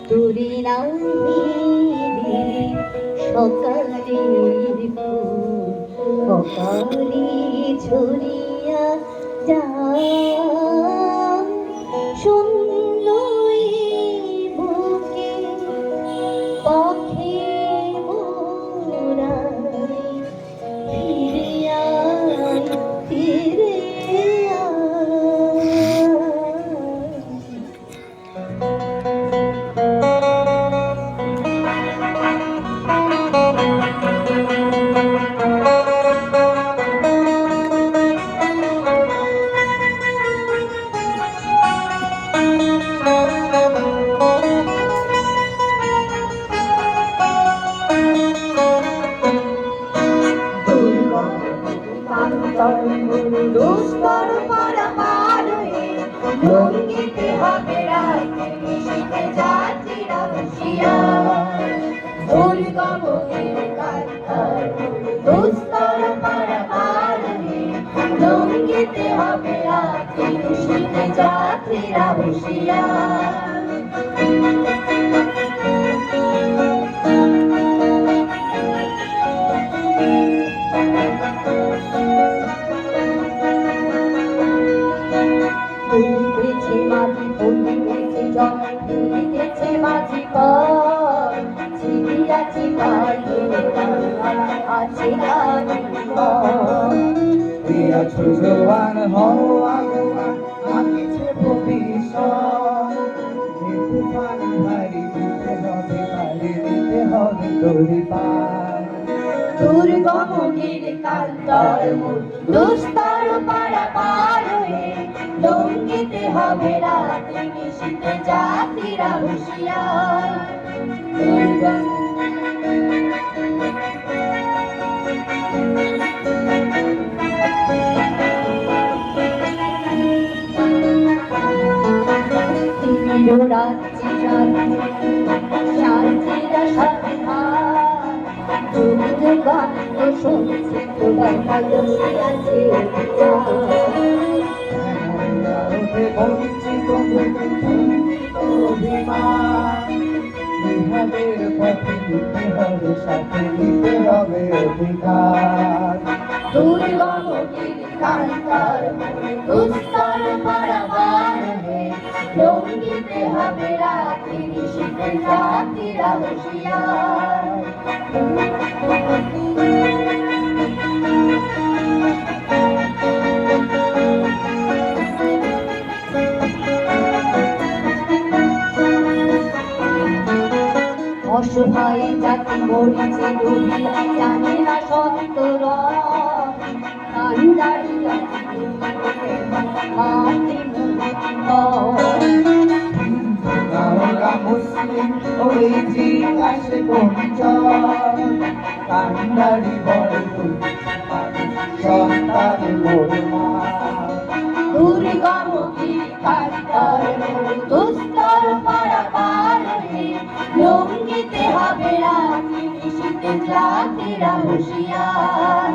তোরে নাহি সকালের ফুল কপালে ছড়িয়া যায় শূন্য বুকে পথে মোরাই ফিরে আয় ফিরে দুস্তর পারাপার হয়ে লঙ্গিতে হবে রাতে নিশীথে যাত্রীরা হুঁশিয়ার দুর্গমের কান্তার দুস্তর পারাপার হয়ে লঙ্গিতে হবে রাতে নিশীথে যাত্রীরা হুঁশিয়ার ফুলিতেছে মাঝি ফুলিতেছে জল ফুলিতেছে মাঝি পর ছিড়িয়াছি পায়ে আছে দিয়াছো জোয়ান হও আগুয়ান আমিছে ভবিষ্যৎ তুফান ভারী দিতে হবে ভারী দিতে হবে তোরি পার দুর্গমগির কান্তর মূল দুস্তর পারাপার হয়ে লঙ্গিতে হবে রাতে নিশীথে যাত্রীরা হুঁশিয়ার শান্তিরা সাবধান যুদ্ধ গন্ধ শুনছে তোমার ভালোবাসি আছে বঞ্চিত অভিমান বিহারের পথে নিতে হবে সাথে নিতে হবে অধিকার দুর্গমগির কান্তর দুস্তর পারাপার হয়ে লঙ্গিতে হবে রাতে নিশীথে যাত্রীরা হুঁশিয়ার অসহায় জাতি মরিছে ডুবিয়া জানে না সত্তর কান্দারি আমরা মুসলিম ওই জিজ্ঞাসে পঞ্চম কান্ডারি বড় সন্তান মোরমা দুর্গমগির কান্তর দুস্তর পারাপার হয়ে লঙ্গিতে হবে রাতে নিশীথে যাত্রীরা হুঁশিয়ার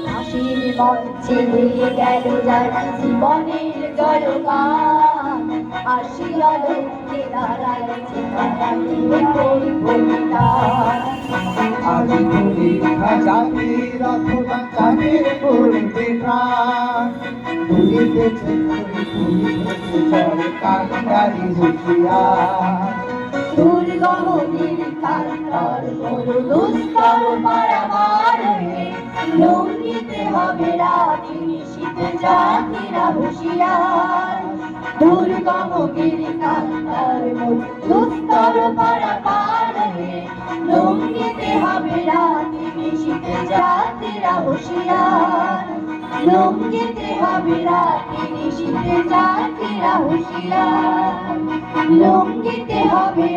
হাসির মঞ্চে হয়ে গেল যারা জীবনের জলগান আসিয়া লোকে দাঁড়াইছে তারা আজ পরীক্ষা যাবে রথবা যাবে করবে প্রাণ তুলিতেছে তুলিতেছে চল কান্ডারি হুঁশিয়ার দুর্গমগির কান্তর দুস্তর পারাপার হয়ে লঙ্গিতে হবে রাতে নিশীথে যাত্রীরা হুঁশিয়ার দুর্গমগির কান্তর দুস্তর পারাপার হয়ে লঙ্গিতে হবে রাতে নিশীথে যাত্রীরা হুঁশিয়ার লঙ্গিতে হবে রাতে নিশীথে যাত্রীরা হুঁশিয়ার লঙ্গিতে হবে